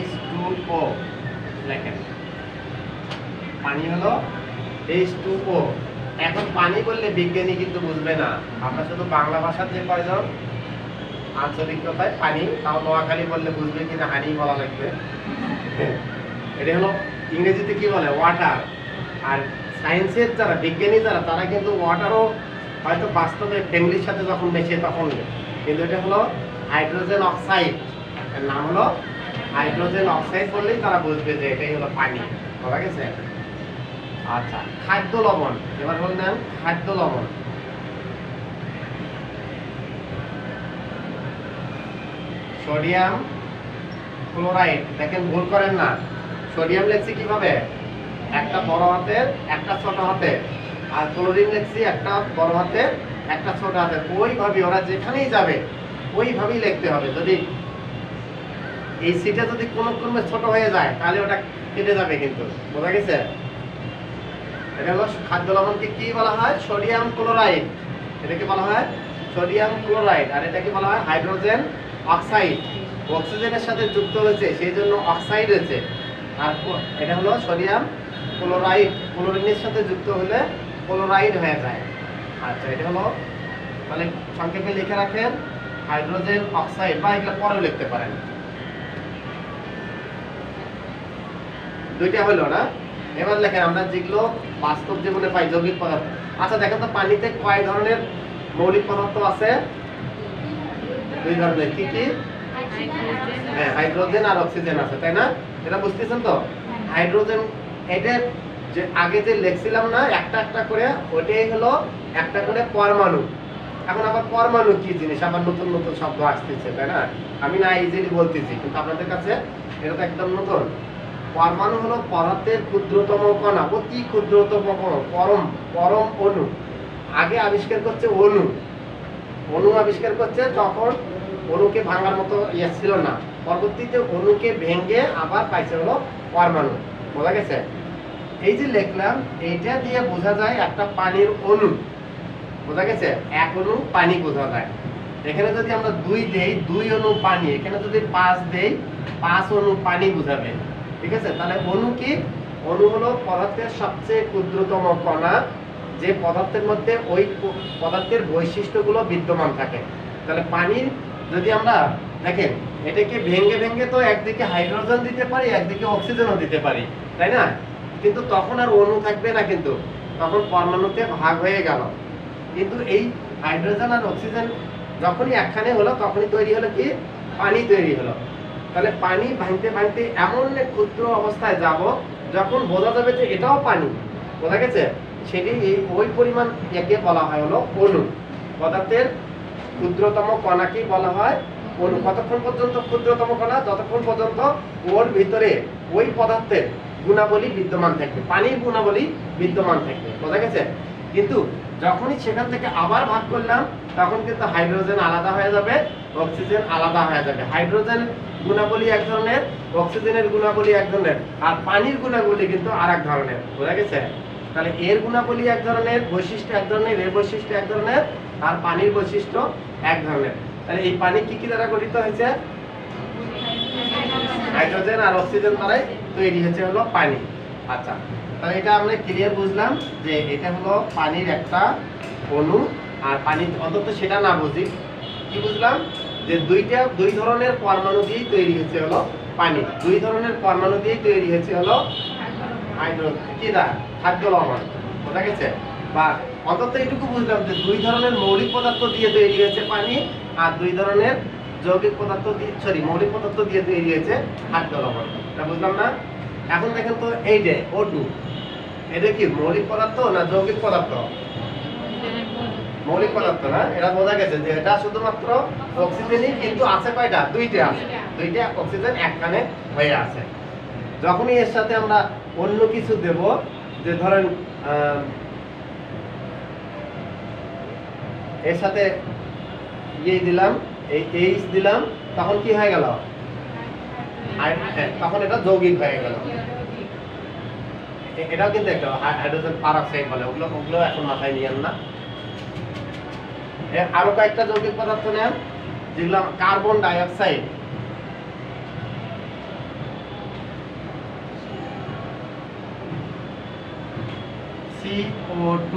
H2O লেখেন, পানি হলো H2O। এখন পানি বললে বিজ্ঞানী কিন্তু বুঝবে না, আমরা শুধু বাংলা ভাষার যে কয়জন আঞ্চলিক কথায় পানি, তাও নোয়াখালী বললে বুঝবে কিনা হানি বলা লাগবে। এটা হলো ইংরেজিতে কি বলে ওয়াটার। আর সায়েন্সের যারা বিজ্ঞানী যারা তারা কিন্তু ওয়াটারও হয়তো বাস্তবে ফ্যামিলির সাথে যখন মেশে তখন, কিন্তু এটা হলো হাইড্রোজেন অক্সাইড, এর নাম হলো হাইড্রোজেন অক্সাইড বললেই তারা বুঝবে যে এটাই হলো পানি। বোঝা গেছে? আচ্ছা, খাদ্য লবণ এবার বললেন খাদ্য লবণ। সোডিয়াম ক্লোরাইড, দেখেন ভুল করেন না, সোডিয়াম লিখছি কিভাবে, একটা বড় হাতের একটা ছোট হাতের, আর ক্লোরিন লিখছি একটা বড় হাতের একটা ছোট হাতের। ওইভাবে ওরা যেখানেই যাবে ওইভাবেই লিখতে হবে। যদি এই সিটা যদি কোনো ক্রমে ছোট হয়ে যায় তাহলে ওটা কেটে যাবে কিন্তু। বোঝা গেছে? এটা হলো খাদ্য লবণকে কি বলা হয়, সোডিয়াম ক্লোরাইড। এটাকে বলা হয় সোডিয়াম ক্লোরাইড, আর এটাকে বলা হয় হাইড্রোজেন অক্সাইড। অক্সিজেনের সাথে যুক্ত হয়েছে সেই জন্য অক্সাইড হয়েছে। আর এটা হলো সোডিয়াম ক্লোরাইড, ক্লোরিনের সাথে যুক্ত হলে ক্লোরাইড হয়ে যায়। আচ্ছা, এটা হলো মানে সংক্ষেপে লিখে রাখেন হাইড্রোজেন অক্সাইড, বা এগুলো পরেও লিখতে পারেন। দুইটা হলো না? এবার লেখেন আমরা যেগুলো বাস্তব জীবনে পাই যৌগিক পদার্থ। আচ্ছা দেখেন তো পানিতে কয় ধরনের মৌলিক পদার্থ আছে? দুই ধরনের। কি কি? হ্যাঁ, হাইড্রোজেন আর অক্সিজেন আছে, তাই না? এটা বুঝতেছেন তো? হাইড্রোজেন এটা যে আগে যে লিখছিলাম না একটা একটা করে, ওটাই হলো একটা করে পরমাণু। এখন আবার পরমাণু কি জিনিস আবার নতুন নতুন শব্দ আসতেছে, তাই না? আমি না ইজিলি বলতেছি, কিন্তু আপনাদের কাছে এটা তো একদম নতুন। পরমাণু হলো পদার্থের ক্ষুদ্রতম কণা, অতি ক্ষুদ্রতম পরম পরম অণু। আগে আবিষ্কার করছে অণু, অণু আবিষ্কার করছে, তখন অণুকে ভাঙার মতো ইয়ে ছিল না। পরবর্তীতে অণুকে ভেঙে আবার পাইছে হলো পরমাণু। বোঝা গেছে? এই যে লিখলাম এইটা দিয়ে বোঝা যায় একটা পানির অণু। বোঝা গেছে? এক অণু পানি বোঝা যায়। এখানে যদি আমরা 2 দেই, 2 অণু পানি। এখানে যদি 5 দেই, 5 অণু পানি বোঝাবে। ঠিক আছে? তাহলে অণু কি? অণু হলো পদার্থের সবচেয়ে ক্ষুদ্রতম কণা, যে পদার্থের মধ্যে ওই পদার্থের বৈশিষ্ট্যগুলো বিদ্যমান থাকে। তাহলে পানির যদি আমরা দেখেন এটাকে ভেঙে ভেঙে তো একদিকে হাইড্রোজেন দিতে পারি, একদিকে অক্সিজেনও দিতে পারি, তাই না? কিন্তু তখন আর অণু থাকবে না, কিন্তু তখন পরমাণুতে ভাগ হয়ে গেল। কিন্তু এই হাইড্রোজেন আর অক্সিজেন যখনই একখানে হলো তখনই তৈরি হলো কি? পানি তৈরি হলো। তাহলে পানি ভাঙতে ভাঙতে এমন ক্ষুদ্র অবস্থায় যাব যখন বোঝা যাবে যে এটাও পানি। বোঝা গেছে? সেটি ওই পরিমাণ একে বলা হয় হলো অণু। পদার্থের ক্ষুদ্রতম কণাকে বলা হয় অণু। কতক্ষণ পর্যন্ত ক্ষুদ্রতম কণা? যতক্ষণ পর্যন্ত ওর ভিতরে ওই পদার্থের গুণাবলী বিদ্যমান থাকবে, পানির গুণাবলী বিদ্যমান থাকবে। বোঝা গেছে? কিন্তু যখনই সেখান থেকে আবার ভাগ করলাম তখন কিন্তু হাইড্রোজেন আলাদা হয়ে যাবে, অক্সিজেন আলাদা হয়ে যাবে। হাইড্রোজেন গুণাবলী এক ধরনের, অক্সিজেনের গুণাবলী এক ধরনের, আর পানির গুণাবলী কিন্তু আর এক ধরনের। বোঝা গেছে? তাহলে এর গুণাবলী এক ধরনের, বৈশিষ্ট্য এক ধরনের, এর বৈশিষ্ট্য এক ধরনের, আর পানির বৈশিষ্ট্য এক ধরনের। তাহলে এই পানি কি কি দ্বারা গঠিত হয়েছে? হাইড্রোজেন আর অক্সিজেন দ্বারাই তৈরি হয়েছে হলো পানি। আচ্ছা, তাহলে এটা আমরা ক্লিয়ার বুঝলাম যে এটা হলো পানির একটা অণু। আর পানি অন্তত সেটা না বুঝি, কি বুঝলাম? যে দুই ধরনের পরমাণু দিয়েই তৈরি হয়েছে হলো পানি। 2 ধরনের পরমাণু দিয়েই তৈরি হয়েছে হলো খাদ্য লবণ। বোঝা গেছে? বা অন্তত এইটুকু বুঝলাম যে 2 ধরনের মৌলিক পদার্থ দিয়ে তৈরি হয়েছে পানি, আর 2 ধরনের যৌগিক পদার্থ দিয়ে মৌলিক পদার্থ দিয়ে তৈরি হয়েছে খাদ্য লবণ। এটা বুঝলাম না? এখন দেখেন তো এই যে O2, এটা কি মৌলিক পদার্থ না যৌগিক পদার্থ? মৌলিক পদার্থ না? এটা বোঝা গেছে যে এটা শুধুমাত্র অক্সিজেনই, কিন্তু আছে কয়টা? 2টা আছে। 2টা অক্সিজেন একখানে হয়ে আছে। যখনই এর সাথে আমরা অন্য কিছু দেব, যে ধরেন এর সাথে ইয়ে দিলাম, এই H দিলাম, তখন কি হয়ে গেল? তখন এটা যৌগিক হয়ে গেল। এটাও কিন্তু একটা হাইড্রোজেন পারঅক্সাইড বলে, ওগুলো এখন মাথায় নিয়েন না। আরো কয়েকটা যৌগিক পদার্থ নেন, যেগুলো কার্বন ডাই অক্সাইড। CO2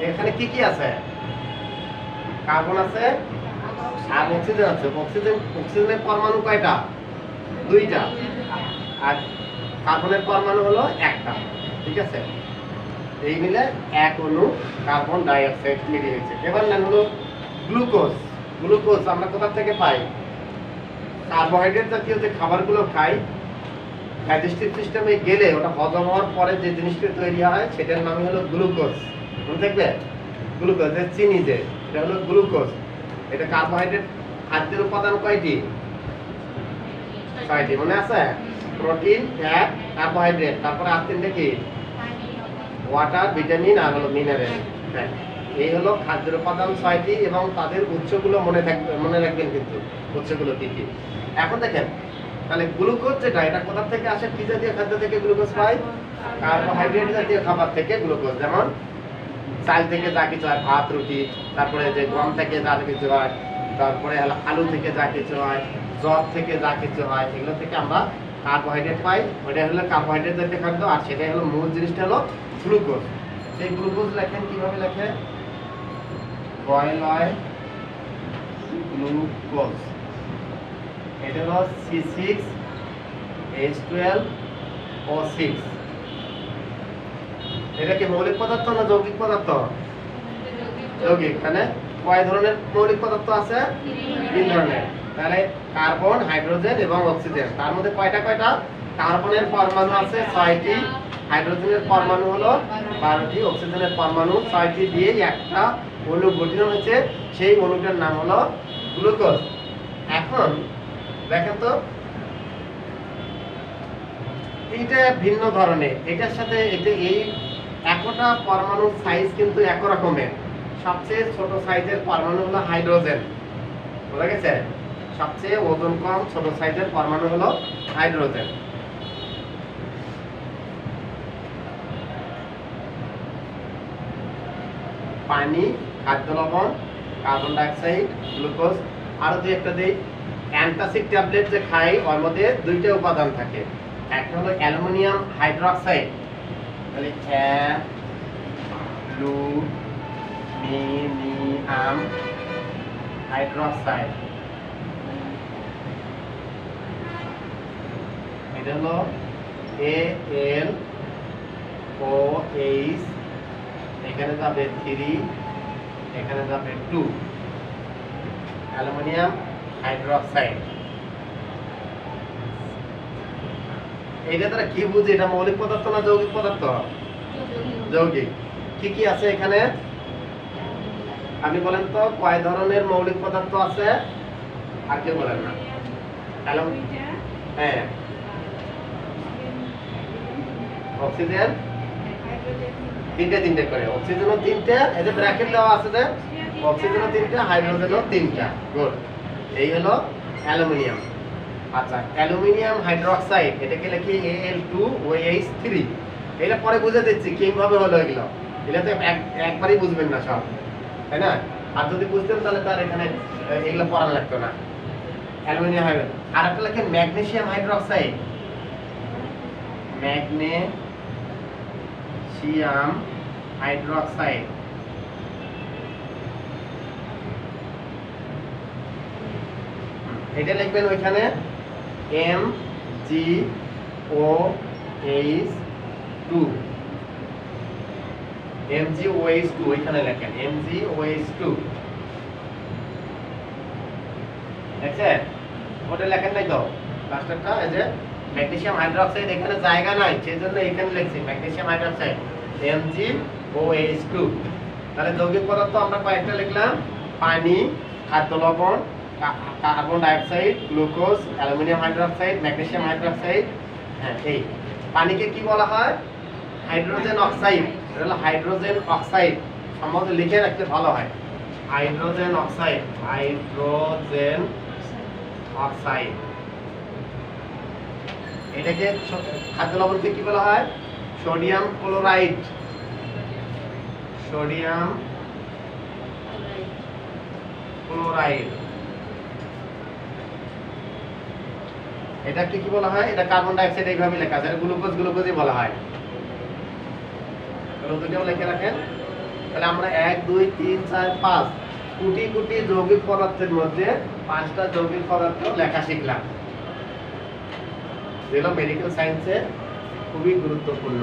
এখানে কি কি আছে কার্বন আছে আর অক্সিজেন আছে অক্সিজেনের পরমাণু কয়টা দুইটা আর কার্বনের পরমাণু হলো একটা ঠিক আছে এই মিলে এক অণু কার্বন ডাই অক্সাইড তৈরি হয়েছে এবার নেন হলো গ্লুকোজ আমরা কোথা থেকে পাই কার্বোহাইড্রেট জাতীয় যে খাবারগুলো খাই ডাইজেস্টিভ সিস্টেমে গেলে ওটা হজম হওয়ার পরে যে জিনিসটা তৈরি হয় সেটার নাম হলো গ্লুকোজ মনে থাকবে গ্লুকোজ চিনি যে এটা হলো গ্লুকোজ এটা কার্বোহাইড্রেট খাদ্যের উপাদান কয়টি ছয়টি মনে আছে প্রোটিন ফ্যাট কার্বোহাইড্রেট তারপরে আর তিনটে কি ওয়াটার ভিটামিন আর হলো মিনারেল হ্যাঁ এই হলো খাদ্যের উপাদান ছয়টি এবং তাদের উৎসগুলো মনে রাখবেন কিন্তু উৎসগুলো কি কি এখন দেখেন তাহলে গ্লুকোজ যেটা এটা কোথা থেকে আসে কি জাতীয় খাদ্য থেকে গ্লুকোজ পাই কার্বোহাইড্রেট জাতীয় খাবার থেকে গ্লুকোজ যেমন চাল থেকে যা কিছু হয় ভাত রুটি তারপরে যে গম থেকে যা কিছু হয় তারপরে আলু থেকে যা কিছু হয় জব থেকে যা কিছু হয় এগুলো থেকে আমরা কার্বোহাইড্রেট পাই ওটা হলো কার্বোহাইড্রেট জাতীয় খাদ্য আর সেটাই হলো মূল জিনিসটা হলো গ্লুকোজ সেই গ্লুকোজ লেখেন কিভাবে লেখে বয়েল অয়েল গ্লুকোজ এটা হলো C6H12O6 এটা কি মৌলিক পদার্থ না যৌগিক পদার্থ যৌগিক মানে কয় ধরনের মৌলিক পদার্থ আছে তিন ধরনের তাহলে কার্বন হাইড্রোজেন এবং অক্সিজেন তার মধ্যে কয়টা কার্বনের পরমাণু আছে 6টি হাইড্রোজেনের পরমাণু হলো 12টি অক্সিজেনের পরমাণু 6টি দিয়ে একটা অণু গঠিত হয়েছে সেই অণুটার নাম হলো গ্লুকোজ এখন দেখেন তো এইটা ভিন্ন ধরনের এটার সাথে এটা এই একটা পরমাণুর সাইজ কিন্তু এক রকমের সবচেয়ে ছোট সাইজের পরমাণু হলো হাইড্রোজেন বুঝা গেছে সবচেয়ে ওজন কম ছোট সাইজের পরমাণু হলো হাইড্রোজেন পানি খাদ্য লবণ কার্বন ডাই অক্সাইড গ্লুকোজ আর দুই একটা দেই অ্যান্টাসিড ট্যাবলেট যে খাই ওর মধ্যে দুইটা উপাদান থাকে একটা হলো অ্যালুমিনিয়াম হাইড্রোক্সাইড তাহলে অ্যালুমিনিয়াম হাইড্রোক্সাইড এটা হলো AlOH এখানে যাবে 3 এখানে যাবে 2 অ্যালুমিনিয়াম হাইড্রোক্সাইড এটা দ্বারা কি বুঝি এটা মৌলিক পদার্থ না যৌগিক পদার্থ যৌগিক কি কি আছে এখানে আপনি বলেন তো কয় ধরনের মৌলিক পদার্থ আছে আর কি বলেন না হ্যাঁ অক্সিজেন তিনটে করে অক্সিজেনও তিনটে এই যে ব্র্যাকেট দেওয়া আছে যে অক্সিজেনও তিনটে হাইড্রোজেনও তিনটা গুড এই হলো অ্যালুমিনিয়াম আচ্ছা অ্যালুমিনিয়াম হাইড্রোক্সাইড এটাকে লিখি Al2OH3 এটা পরে বুঝে দিচ্ছি কিভাবে হলো এগুলো এটা তো একবারই বুঝবেন না সব তাই না আর যদি বুঝতেন তাহলে তার এখানে এগুলো পড়া লাগতো না অ্যালুমিনিয়াম হাইড্রোক্সাইড আর একটা লিখে ম্যাগনেসিয়াম হাইড্রোক্সাইড ম্যাগনেসিয়াম হাইড্রোক্সাইড এটা লিখবেন ওইখানে MgOH2 ওইখানে লেখেন MgOH2 দেখছেন ওটা লেখেন নাই তো লাস্টেরটা এই যে ম্যাগনেসিয়াম হাইড্রোক্সাইড এখানে জায়গা নাই সেজন্য এখানে লিখছি ম্যাগনেসিয়াম হাইড্রোক্সাইড MgOH2 তাহলে যৌগিক পদার্থ আমরা কয়েকটা লিখলাম পানি খাদ্য লবণ carbon dioxide glucose aluminium hydroxide magnesium hydroxide হ্যাঁ এই পানিকে কি বলা হয় হাইড্রোজেন অক্সাইড এটা হলো হাইড্রোজেন অক্সাইড সম্বন্ধে লিখে রাখলে ভালো হয় হাইড্রোজেন অক্সাইড এটাকে খাদ্য লবণকে কি বলা হয় সোডিয়াম ক্লোরাইড এটাকে কি বলা হয় এটা কার্বন ডাই অক্সাইড এইভাবে লেখা আছে গ্লুকোজই বলা হয় তাহলে দুটোও লিখে রাখেন। তাহলে আমরা 1 2 3 4 5 কোটি কোটি যৌগিক পদার্থের মধ্যে 5টা যৌগিক পদার্থ লেখা শিখলাম, যেগুলো মেডিকেল সায়েন্সে খুবই গুরুত্বপূর্ণ।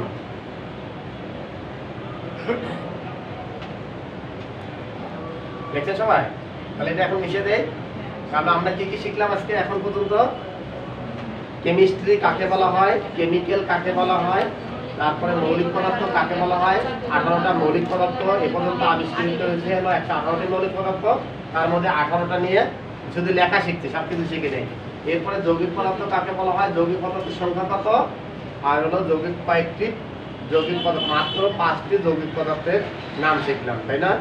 দেখছেন সবাই? তাহলে এটা এখন মিশিয়ে দেই। কারণ আমরা কি কি শিখলাম আজকে এখন পর্যন্ত? কেমিস্ট্রি কাকে বলা হয়, কেমিক্যাল কাকে বলা হয়, তারপরে মৌলিক পদার্থ কাকে বলা হয়। 18টা মৌলিক পদার্থ এ পর্যন্ত আবিষ্কৃত হয়েছে হলো 118টি মৌলিক পদার্থ, তার মধ্যে 18টা নিয়ে শুধু লেখা শিখছে, সবকিছু শিখে নেই। এরপরে যৌগিক পদার্থ কাকে বলা হয়, যৌগিক পদার্থের সংখ্যা কত, আর হলো যৌগিক কয়েকটি যৌগিক পদার্থ, মাত্র 5টি যৌগিক পদার্থের নাম শিখলাম, তাই না?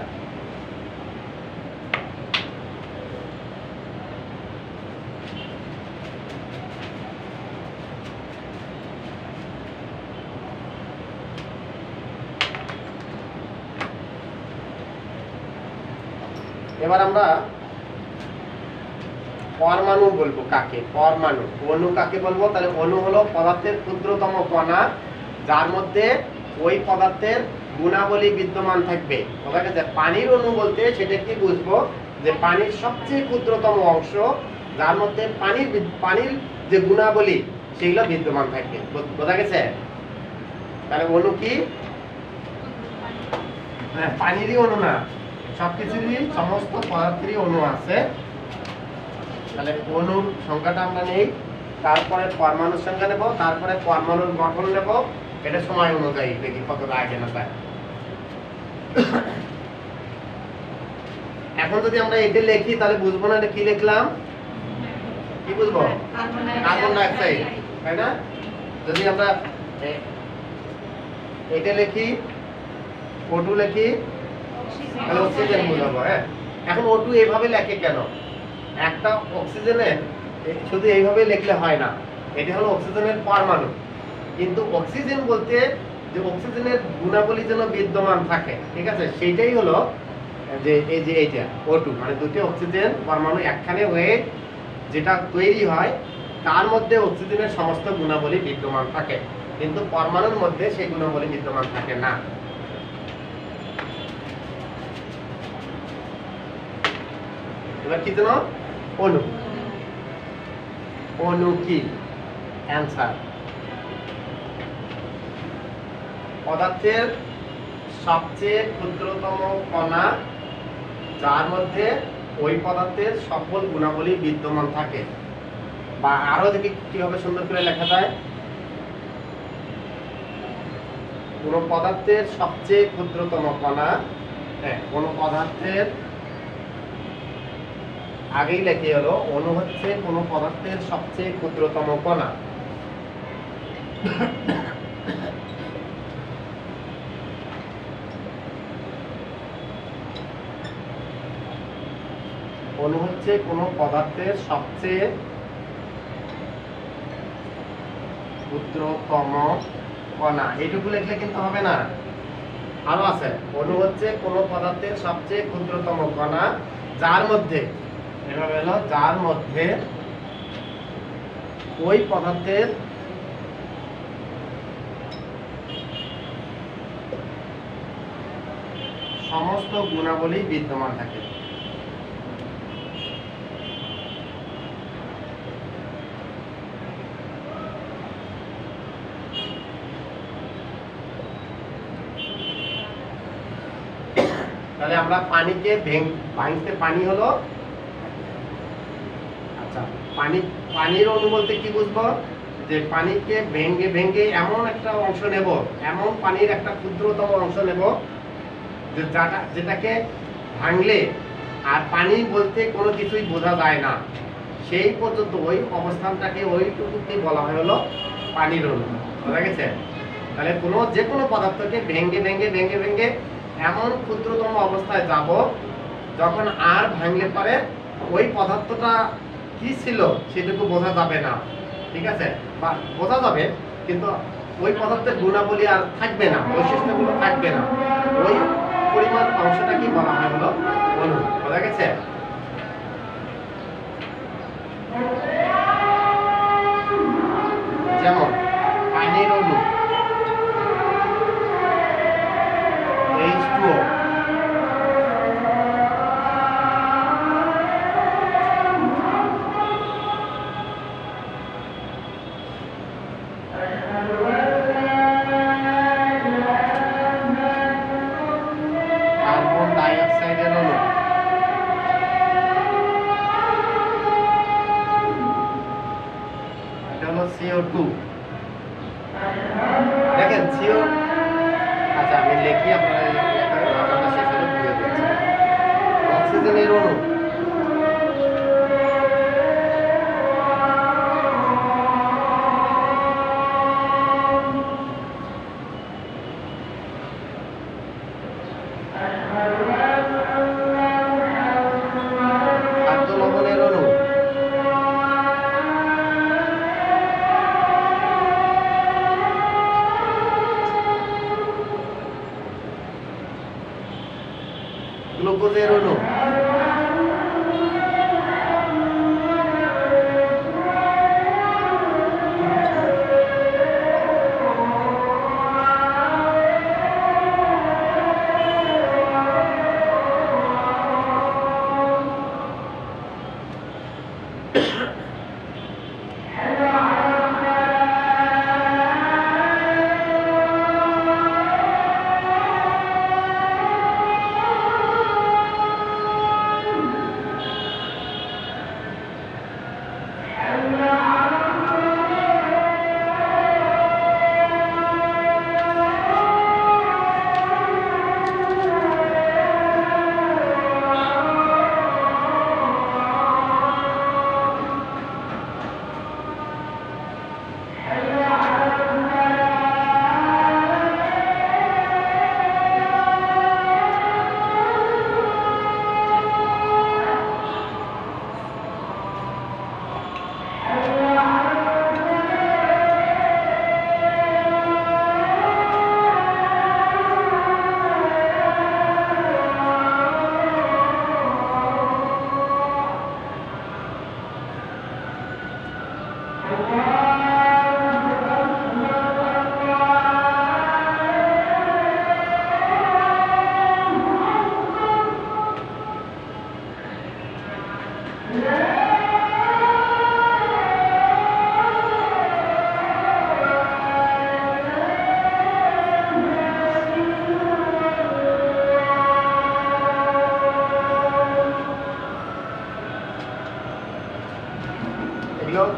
এবার আমরা পরমাণু বলবো কাকে, পরমাণু। অণু কাকে বলবো? তাহলে অণু হলো পদার্থের ক্ষুদ্রতম কণা, যার মধ্যে ওই পদার্থের গুণাবলী বিদ্যমান থাকবে। বোঝা গেছে? পানির অণু বলতে সেটা কি বুঝবো, যে পানির সবচেয়ে ক্ষুদ্রতম অংশ, যার মধ্যে পানির যে গুণাবলী সেগুলো বিদ্যমান থাকবে। বোঝা গেছে? তাহলে অণু কি? হ্যাঁ, পানিরই অণু না, সবকিছুরই, সমস্ত পদার্থেরই অণু আছে। তাহলে অণুর সংখ্যাটা আমরা নেই, তারপরে পরমাণুর সংখ্যা নেব, তারপরে পরমাণুর গঠন নেব। এটা সময় অনুযায়ী দেখি কত আগে না তাই। এখন যদি আমরা এটা লিখি তাহলে বুঝবো না এটা কি লিখলাম, কি বুঝবো? কার্বন ডাইঅক্সাইড, তাই না? যদি আমরা এটা লিখি, O2 লিখি, তাহলে অক্সিজেন বুঝাবো। হ্যাঁ, এখন O2 এইভাবে লেখে কেন? একটা অক্সিজেনে শুধু এইভাবে লিখলে হয় না, এটা হলো অক্সিজেনের পরমাণু। কিন্তু অক্সিজেন বলতে যে অক্সিজেনের গুণাবলী যেন বিদ্যমান থাকে, ঠিক আছে, সেইটাই হলো যে এই যে এইটা O2, মানে দুটি অক্সিজেন পরমাণু একখানে হয়ে যেটা তৈরি হয়, তার মধ্যে অক্সিজেনের সমস্ত গুণাবলী বিদ্যমান থাকে, কিন্তু পরমাণুর মধ্যে সেই গুণাবলী বিদ্যমান থাকে না। এবার কি জানো? অণু। অণু কি? অ্যান্সার, পদার্থের সবচেয়ে ক্ষুদ্রতম কণা, যার মধ্যে ওই পদার্থের সকল গুণাবলী বিদ্যমান থাকে। বা আরো দেখি কিভাবে সুন্দর করে লেখা যায়, কোন পদার্থের সবচেয়ে ক্ষুদ্রতম কণা। হ্যাঁ, কোন পদার্থের আগেই লেখে হলো অণু হচ্ছে কোন পদার্থের সবচেয়ে ক্ষুদ্রতম কণা। অণু হচ্ছে কোন পদার্থের সবচেয়ে ক্ষুদ্রতম কণা। এইটুকু লিখলে কিন্তু হবে না, আরো আছে। অণু হচ্ছে কোন পদার্থের সবচেয়ে ক্ষুদ্রতম কণা, যার মধ্যে, এভাবে হলো, যার মধ্যে ওই পদার্থের সমস্ত গুণাবলী বিদ্যমান থাকে। তাহলে আমরা পানিকে ভাঙতে, পানি হলো, আচ্ছা, পানির অণু বলতে কি বুঝবো, যে পানিকে ভেঙে ভেঙে এমন একটা অংশ নেব, এমন পানির একটা ক্ষুদ্রতম অংশ নেব যেটাকে ভাঙলে আর পানি বলতে কোনো কিছুই বোঝা যায় না, সেই পর্যন্ত ওই অবস্থানটাকে, ওইটুকুকে বলা হয় হলো পানির অণু। বোঝা গেছে? তাহলে যে কোনো পদার্থকে ভেঙে ভেঙে ভেঙে ভেঙে এমন ক্ষুদ্রতম অবস্থায় যাব, যখন আর ভাঙলে পরে ওই পদার্থটা কি ছিল সেটুকু বোঝা যাবে না, ঠিক আছে, বা বোঝা যাবে কিন্তু ওই পদার্থের গুণাবলী আর থাকবে না, বৈশিষ্ট্যগুলো থাকবে না, ওই পরিমাণ অংশটা কি বলা হয় হলো অণু। বোঝা গেছে? যেমন পানির অণু, CO2। দেখেন CO, আচ্ছা আমি লিখি আপনারা মাথাটা শেষ হলে বুঝে দিচ্ছি। অক্সিজেনের অণু খাদ্য লবণের অণু গ্লুকোজের অণু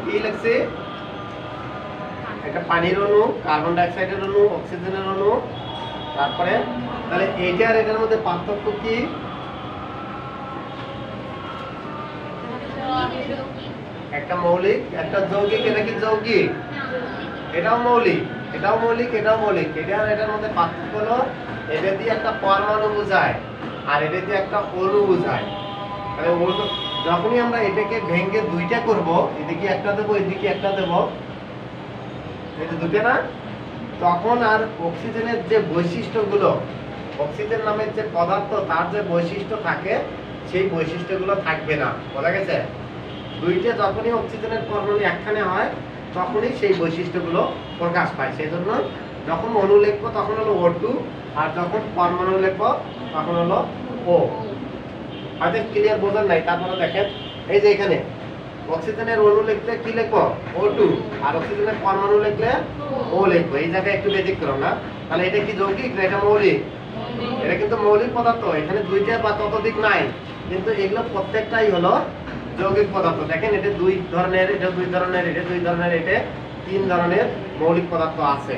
কি লিখছে? একটা পানির অণু, কার্বন ডাই অক্সাইডের অণু, অক্সিজেনের অণু। তারপরে তাহলে এইটা আর এটার মধ্যে পার্থক্য কি? একটা মৌলিক, একটা যৌগিক। এটা কি যৌগিক? এটাও মৌলিক, এটাও মৌলিক, এটাও মৌলিক। এটা আর এটার মধ্যে পার্থক্য হলো এটা দিয়ে একটা পরমাণু বোঝায় আর এটা দিয়ে একটা অণু বোঝায়। তাহলে অণু যখনই আমরা এটাকে ভেঙে দুইটা করব, এদিকে একটা দেবো, এদিকে একটা দেবো, এটা দুটো না, তখন আর অক্সিজেনের যে বৈশিষ্ট্যগুলো, অক্সিজেন নামের যে পদার্থ তার যে বৈশিষ্ট্য থাকে সেই বৈশিষ্ট্যগুলো থাকবে না। বোঝা গেছে? দুইটা যখনই অক্সিজেনের পরমাণু একখানে হয় তখনই সেই বৈশিষ্ট্যগুলো প্রকাশ পায়। সেই জন্য যখন অণু লিখবো তখন হলো O2, আর যখন পরমাণু লিখবো তখন হলো O। হয়তো ক্লিয়ার বোঝার নাই, তারপরে দেখেন এই যে এখানে অক্সিজেনের অণু লিখলে কি লিখবো? O2, আর অক্সিজেনের পরমাণু লিখলে O লিখবো। এই জায়গায় একটু ব্যতিক্রম না? তাহলে এটা কি যৌগিক না এটা মৌলিক? এটা কিন্তু মৌলিক পদার্থ, এখানে দুইটা বা ততোধিক নাই, কিন্তু এগুলো প্রত্যেকটাই হলো যৌগিক পদার্থ। দেখেন এটা দুই ধরনের, এটা দুই ধরনের, এটা দুই ধরনের, এটা তিন ধরনের মৌলিক পদার্থ আছে।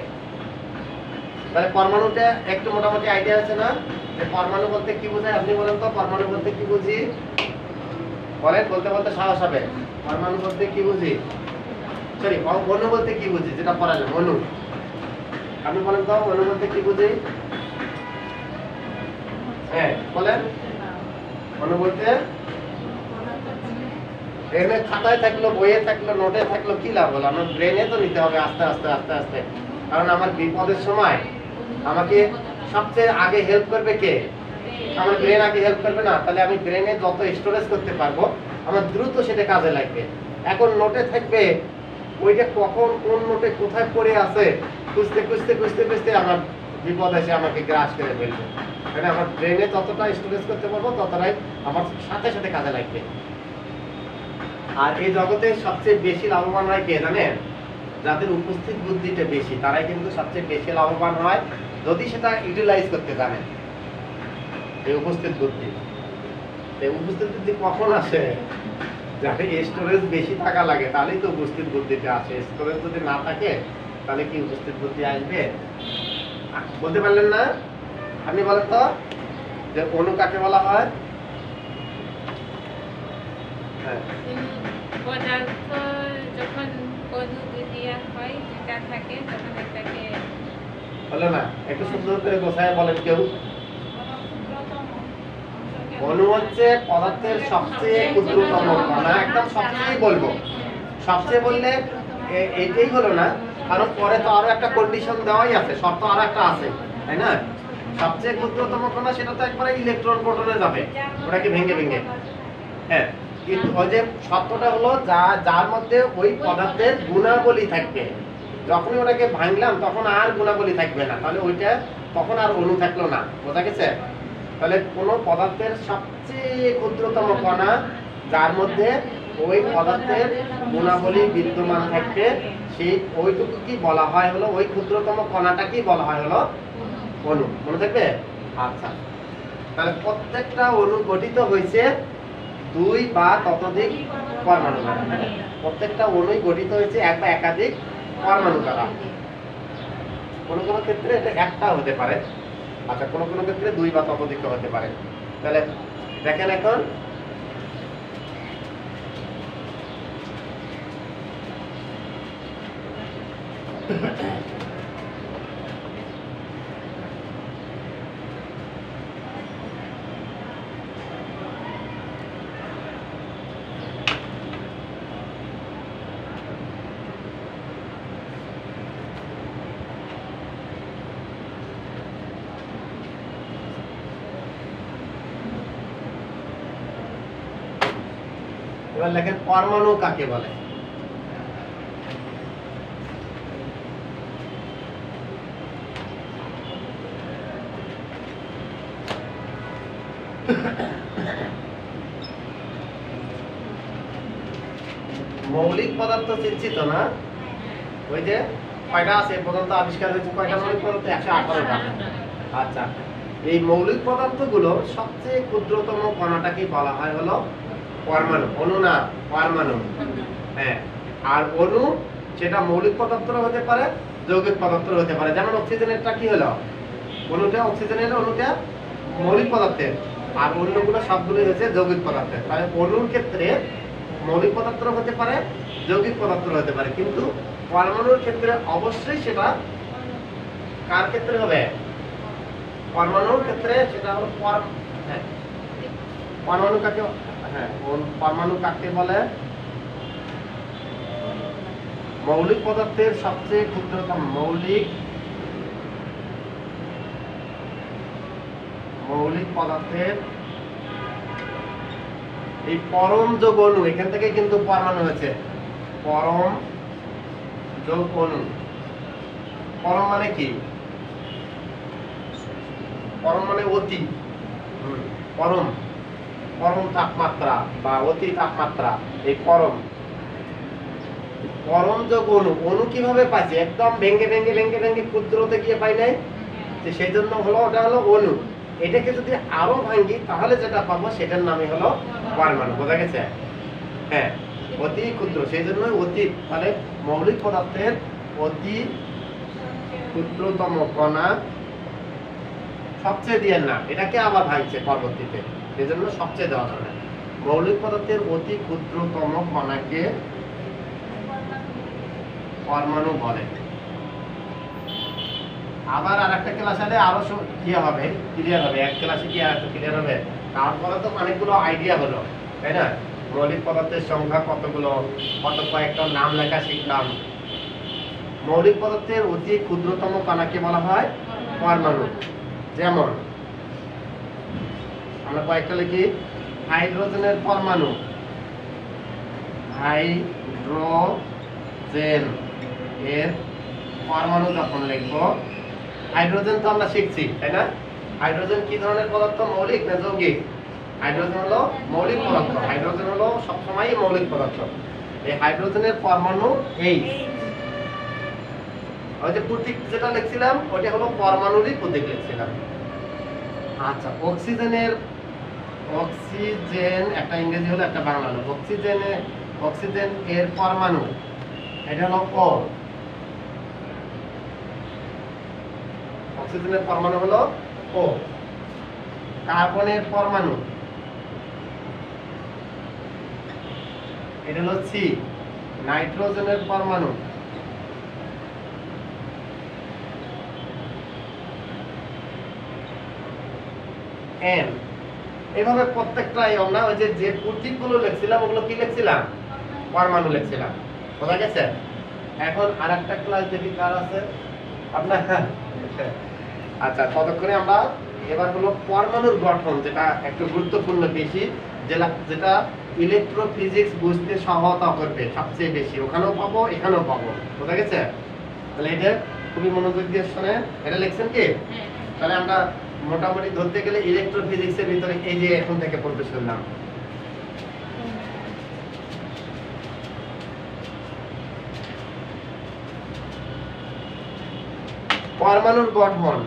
তাহলে পরমাণুটা একটু মোটামুটি আইডিয়া আছে না? যে পরমাণু বলতে কি বোঝায়? আপনি বলেন তো পরমাণু বলতে কি বুঝি? বলেন, বলতে বলতে সাহস হবে। পরমাণু বলতে কি বুঝি? সরি, অণু বলতে কি বুঝি? যেটা পড়ালাম অণু। আপনি বলেন তো অণু বলতে কি বুঝি? হ্যাঁ বলেন। অণু বলতে এখানে খাতায় থাকলো, বইয়ে থাকলো, নোটে থাকলো, কি লাভ হলো? আমার ব্রেনে তো নিতে হবে আস্তে আস্তে আস্তে আস্তে। কারণ আমার বিপদের সময় আমাকে সবচেয়ে আগে হেল্প করবে কে? আমার ব্রেন আগে হেল্প করবে না? তাহলে আমি ব্রেনে যত স্টোরেজ করতে পারবো আমার দ্রুত সেটা কাজে লাগবে। এখন নোটে থাকবে, ওইটা কখন কোন নোটে কোথায় পড়ে আছে খুঁজতে খুঁজতে খুঁজতে খুঁজতে আমার বিপদ এসে আমাকে গ্রাস করে ফেলবে। মানে আমার ব্রেনে যতটা স্টোরেজ করতে পারবো ততটাই আমার সাথে সাথে কাজে লাগবে। আর এই জগতে সবচেয়ে বেশি লাভবান হয় কে জানেন? যাদের উপস্থিত বুদ্ধিটা বেশি, তারাই কিন্তু সবচেয়ে বেশি লাভবান হয় যদি সেটা ইউটিলাইজ করতে জানে। এই উপস্থিত বুদ্ধি, এই উপস্থিত বুদ্ধি কখন আসে? যাতে স্টোরেজ বেশি থাকা লাগে তাহলেই তো উপস্থিত বুদ্ধিটা আসে। স্টোরেজ যদি না থাকে তাহলে কি উপস্থিত বুদ্ধি আসবে? বলতে পারলেন না? আপনি বলেন তো যে অণু কাকে বলা হয়? হ্যাঁ, পদার্থ যখন অণু দেওয়া হয় যেটা থাকে তখন এটাকে হলো না? একটু সুন্দর করে গোছায় বলেন কেউ। অণু হচ্ছে পদার্থের সবচেয়ে ক্ষুদ্রতম কণা। একদম সবচেয়ে বলবো, সবচেয়ে বললে এইটাই হলো না, কারণ পরে তো আরো একটা কন্ডিশন দেওয়াই আছে, শর্ত আরো একটা আছে, তাই না? সবচেয়ে ক্ষুদ্রতম কণা সেটা তো একবারে ইলেকট্রন প্রোটনে যাবে, ওটাকে ভেঙে ভেঙে। হ্যাঁ, কিন্তু ওই যে শর্তটা হলো যার মধ্যে ওই পদার্থের গুণাবলী থাকবে। যখনই ওটাকে ভাঙলাম তখন আর গুণাবলী থাকবে না, তাহলে ওইটা তখন আর অণু থাকলো না। বোঝা গেছে? তাহলে কোনো পদার্থের সবচেয়ে ক্ষুদ্রতম কণা যার মধ্যে ওই পদার্থের গুণাবলী বিদ্যমান থাকবে, সেই ওইটুকু কি বলা হয় হলো, ওই ক্ষুদ্রতম কণাটা কি বলা হয় হলো অণু। মনে থাকবে? আচ্ছা, তাহলে প্রত্যেকটা অণু গঠিত হয়েছে দুই বা ততোধিক পরমাণু দ্বারা। প্রত্যেকটা অণুই গঠিত হয়েছে এক বা একাধিক পরমাণু দ্বারা। কোনো কোনো ক্ষেত্রে এটা একটা হতে পারে, আচ্ছা কোনো কোনো ক্ষেত্রে দুই বা ততোধিক হতে পারে। তাহলে দেখেন এখন এবার লেখেন পরমাণু কাকে বলে। মৌলিক পদার্থ চিনছিত না? ওই যে কয়টা আছে পর্যন্ত আবিষ্কার হয়েছে, কয়টা মৌলিক পদার্থ? 118টা। আচ্ছা, এই মৌলিক পদার্থগুলো সবচেয়ে ক্ষুদ্রতম কণাটাকে বলা হয় হলো পরমাণু। অণু না, পরমাণু। হ্যাঁ, আর অণু সেটা মৌলিক পদার্থও হতে পারে, যৌগিক পদার্থ হতে পারে। যেমন অক্সিজেনেরটা কি হলো? অণুটা অক্সিজেনের, অণুটা মৌলিক পদার্থের, আর অন্যগুলো সবগুলোই হচ্ছে যৌগিক পদার্থের। তাহলে অণুর ক্ষেত্রে মৌলিক পদার্থ হতে পারে, যৌগিক পদার্থ হতে পারে, কিন্তু পরমাণুর ক্ষেত্রে অবশ্যই সেটা কার ক্ষেত্রে হবে? পরমাণুর ক্ষেত্রে সেটা হলো হ্যাঁ, পরমাণু কাকে, হ্যাঁ পরমাণু কাকে বলে? মৌলিক পদার্থের সবচেয়ে ক্ষুদ্রতম মৌলিক পদার্থের এই পরম যোগ অণু, এখান থেকে কিন্তু পরমাণু হয়েছে। পরম যোগ অণু। পরম মানে কি? পরম মানে অতি, পরম, পরম তাপমাত্রা বা অতি তাপমাত্রা, এই পরম। পরম যোগ অণু, অণু কিভাবে পাইছে? একদম ভেঙে ভেঙে ভেঙে ভেঙে ক্ষুদ্রতে গিয়ে পাই নাই, সেই জন্য হলো ওটা হলো অণু। এটাকে যদি আরো ভাঙি তাহলে যেটা পাবো সেটার নামই হলো পরমাণু। বোঝা গেছে? হ্যাঁ, অতি ক্ষুদ্র, সেই জন্য অতি। তাহলে মৌলিক পদার্থের অতি ক্ষুদ্রতম কণা সবচেয়ে দিয়ে না, এটাকে আবার ভাঙছে পরবর্তীতে, সেই জন্য সবচেয়ে দেওয়া যাবে। মৌলিক পদার্থের অতি ক্ষুদ্রতম কণাকে পরমাণু বলে। আবার আর একটা ক্লাস হলে আরো ইয়ে হবে, ক্লিয়ার হবে। এক ক্লাসে কি আর ক্লিয়ার হবে? তারপরে তো অনেকগুলো আইডিয়া হলো, তাই না? মৌলিক পদার্থের সংখ্যা কতগুলো, কত কয়েকটা নাম লেখা শিখলাম। মৌলিক পদার্থের অতি ক্ষুদ্রতম কণাকে বলা হয় পরমাণু। যেমন আমরা কয়েকটা লিখি, হাইড্রোজেনের পরমাণু, হাইড্রোজেন এর পরমাণু যখন লিখবো, হাইড্রোজেন তো আমরা শিখছি, তাই না? হাইড্রোজেন কি ধরনের পদার্থ? মৌলিক না যৌগিক? হাইড্রোজেন হলো মৌলিক পদার্থ। হাইড্রোজেন হলো সবসময় মৌলিক পদার্থ। এই হাইড্রোজেনের পরমাণু H। ওই যে প্রতীক যেটা লিখছিলাম ওটা হলো পরমাণুরই প্রতীক লিখছিলাম। আচ্ছা, অক্সিজেনের অক্সিজেন একটা ইংরেজি হলো একটা বাংলা হলো। অক্সিজেন এর পরমাণু এটা হলো O। অক্সিজেনের পরমাণু হলো O। কার্বনের পরমাণু এটা হলো C। নাইট্রোজেনের পরমাণু N। এভাবে প্রত্যেকটাই আমরা ওই যে প্রতীকগুলো লিখছিলাম ওগুলো কি লিখছিলাম? পরমাণু লিখছিলাম। বোঝা গেছে? এখন আরেকটা ক্লাস দেখি কার আছে আপনার। আচ্ছা, ততক্ষণে আমরা এবার হলো পরমাণুর গঠন, যেটা একটু গুরুত্বপূর্ণ বেশি, যেটা ইলেকট্রোফিজিক্স বুঝতে সহায়তা করবে সবচেয়ে বেশি। ওখানেও পাবো, এখানেও পাবো। বোঝা গেছে? তাহলে এটা খুবই মনোযোগ দিয়ে শুনে। এটা লিখছেন কি? তাহলে আমরা মোটামুটি ধরতে গেলে ইলেকট্রোফিজিক্সের ভিতরে এই যে এখন থেকে প্রবেশ করলাম। পরমাণুর গঠন।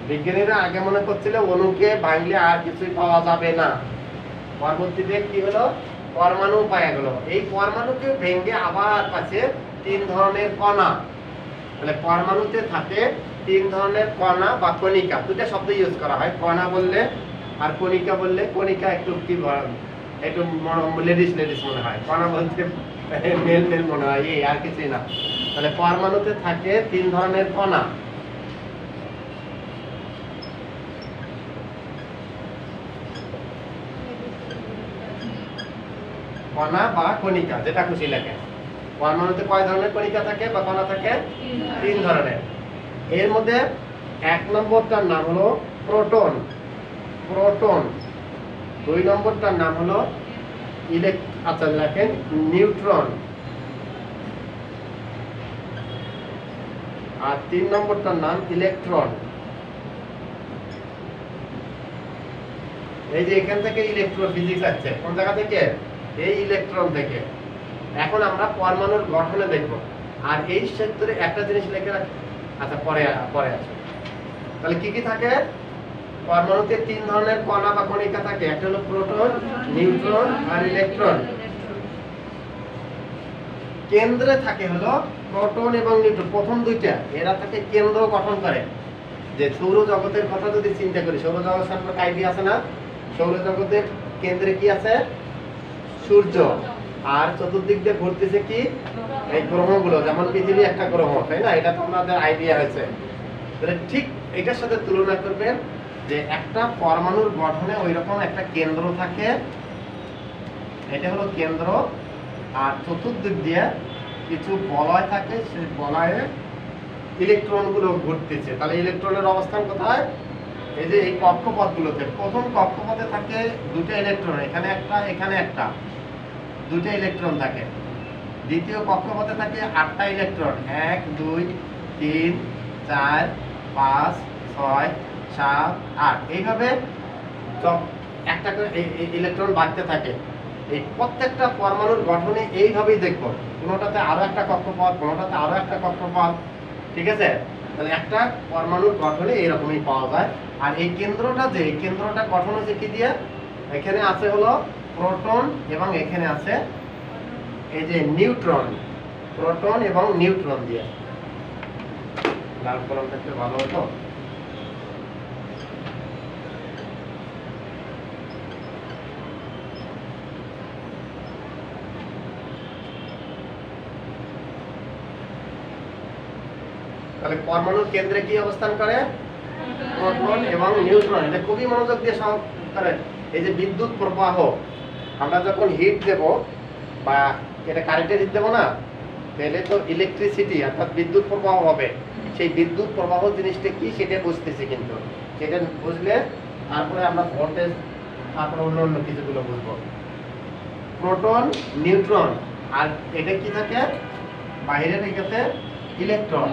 বিজ্ঞানীরা আগে মনে করছিল অণুকে ভাঙলে আর কিছুই পাওয়া যাবে না, পরবর্তীতে কি হলো? পরমাণু পাওয়া গেল। এই পরমাণুকে ভেঙে আবার পাচ্ছে 3 ধরনের কণা। তাহলে পরমাণুতে থাকে 3 ধরনের কণা বা কণিকা, দুটো শব্দ ইউজ করা হয়। কণা বললে আর কণিকা বললে, কণিকা একটু কি একটু লেডিস মনে হয়, কণা বলতে মেল মনে হয়, এই আর কিছুই না। তাহলে পরমাণুতে থাকে 3 ধরনের কণা। কণা বা কণিকা যেটা খুশি লেখেন। পরমাণুতে কয় ধরনের কণিকা থাকে বা কণা থাকে? 3 ধরনের। এর মধ্যে 1 নম্বরটার নাম হলো প্রোটন। 2 নম্বরটার নাম হলো আচ্ছা লেখেন নিউট্রন। আর 3 নম্বরটার নাম ইলেকট্রন। এই যে এখান থেকে ইলেকট্রোফিজিক্স আছে, কোন জায়গা থেকে? এই ইলেকট্রন থেকে। এখন আমরা পরমাণুর গঠনে দেখব। আর এই ক্ষেত্রে একটা জিনিস লিখে রাখি, আচ্ছা পরে আসে। তাহলে কি কি থাকে? পরমাণুতে 3 ধরনের কণা বা কণিকা থাকে, একটা হলো প্রোটন, নিউট্রন আর ইলেকট্রন। কেন্দ্রে থাকে হলো প্রোটন এবং নিউট্রন, প্রথম দুইটা এরা থাকে কেন্দ্র গঠন করে। যে সৌরজগতের কথা যদি চিন্তা করি, সৌরজগৎ সম্পর্কে আইডিয়া আছে না? সৌরজগতের কেন্দ্রে কি আছে? সূর্য। আর চতুর্দিক দিয়ে ঘুরতেছে কি? এই গ্রহগুলো, যেমন পৃথিবী একটা গ্রহ, তাই না? এটা তো আমাদের আইডিয়া হয়েছে। তাহলে ঠিক এটার সাথে তুলনা করবেন যে একটা পরমাণুর গঠনে ওইরকম একটা কেন্দ্র থাকে, এটা হলো কেন্দ্র। আর চতুর্দিক দিয়ে কিছু বলয় থাকে, সেই বলয়ে ইলেকট্রনগুলো ঘুরতেছে। তাহলে ইলেকট্রনের অবস্থান কোথায়? এই যে এই কক্ষপথগুলোতে। প্রথম কক্ষপথে থাকে 2টা ইলেকট্রন, এখানে একটা, এখানে একটা, 2টা ইলেকট্রন থাকে। দ্বিতীয় কক্ষপথে থাকে 8টা ইলেকট্রন, 1 2 3 4 5 6 7 8, এইভাবে একটা করে ইলেকট্রন বাড়তে থাকে। এই প্রত্যেকটা পরমাণুর গঠনে এইভাবেই দেখবো, কোনোটাতে আরো একটা কক্ষপথ, কোনোটাতে আরো একটা কক্ষপথ। ঠিক আছে? তাহলে একটা পরমাণুর গঠনে এইরকমই পাওয়া যায়। আর এই কেন্দ্রটা, যে এই কেন্দ্রটা গঠন হচ্ছে কি দিয়ে? এখানে আছে হলো প্রোটন এবং এখানে আছে এই যে নিউট্রন। প্রোটন এবং নিউট্রন দিয়ে। লাল কলম থাকলে ভালো হতো। তাহলে পরমাণুর কেন্দ্রে কি অবস্থান করে? প্রোটন এবং নিউট্রন। এটা খুবই মনোযোগ দিয়ে করেন। এই যে বিদ্যুৎ প্রবাহ, আমরা যখন হিট দেব বা এটা কারেন্টের হিট দেবো না, তাহলে তো ইলেকট্রিসিটি অর্থাৎ বিদ্যুৎ প্রবাহ হবে। সেই বিদ্যুৎ প্রবাহ জিনিসটা কি সেটা বুঝতেছি, কিন্তু সেটা বুঝলে তারপরে আমরা ভোল্টেজ, তারপরে অন্য কিছুগুলো বুঝবো। প্রোটন, নিউট্রন, আর এটা কি থাকে? বাইরের দিকে ইলেকট্রন।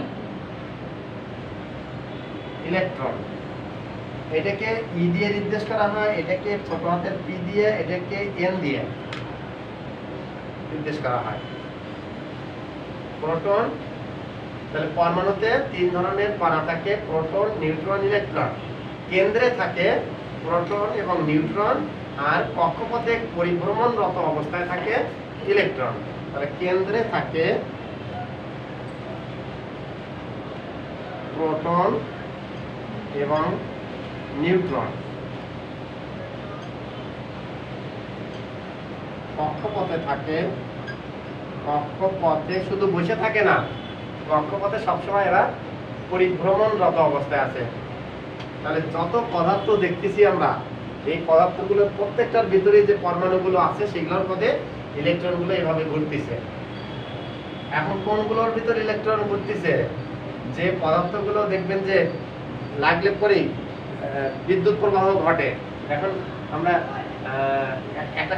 এটাকে ই দিয়ে নির্দেশ করা হয়, এটাকে ছোট হাতের পি দিয়ে, এটাকে এন দিয়ে নির্দেশ করা হয়। প্রোটন, তাহলে পরমাণুতে 3 ধরনের কণা থাকে, প্রোটন, নিউট্রন, ইলেকট্রন। কেন্দ্রে থাকে প্রোটন এবং নিউট্রন, আর কক্ষপথে পরিভ্রমণরত অবস্থায় থাকে ইলেকট্রন। তাহলে কেন্দ্রে থাকে প্রোটন এবং নিউট্রন, কক্ষপথে থাকে, কক্ষপথে শুধু বসে থাকে না, কক্ষপথে সবসময় এরা পরিভ্রমণরত অবস্থায় আছে। তাহলে যত পদার্থ দেখতেছি আমরা, এই পদার্থগুলোর প্রত্যেকটার ভিতরে যে পরমাণুগুলো আছে সেগুলোর মধ্যে ইলেকট্রনগুলো এভাবে ঘুরতেছে। এখন কোনগুলোর ভিতর ইলেকট্রন ঘুরতেছে? যে পদার্থগুলো দেখবেন যে লাগলে পরেই বিদ্যুৎ প্রবাহ ঘটে। এখন আমরা একটা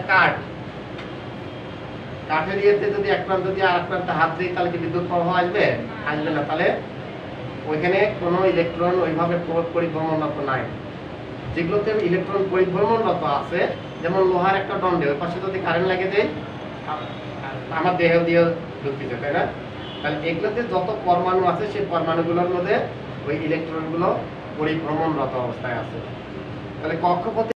কাঠের ইয়েতে যদি এক প্রান্ত দিয়ে আর এক প্রান্তে হাত দিই, তাহলে কি বিদ্যুৎ প্রবাহ আসবে? আসবে না। তাহলে ওইখানে কোনো ইলেকট্রন ওইভাবে পরিভ্রমণরত নাই। যেগুলোতে ইলেকট্রন পরিভ্রমণরত আছে, যেমন লোহার একটা দণ্ডে ওই পাশে যদি কারেন্ট লাগে দেয়, আমার দেহ দিয়ে ঢুকতেছে, তাই না? তাহলে এগুলোতে যত পরমাণু আছে সেই পরমাণুগুলোর মধ্যে ওই ইলেকট্রনগুলো পরিভ্রমণরত অবস্থায় আছে। তাহলে কক্ষপথে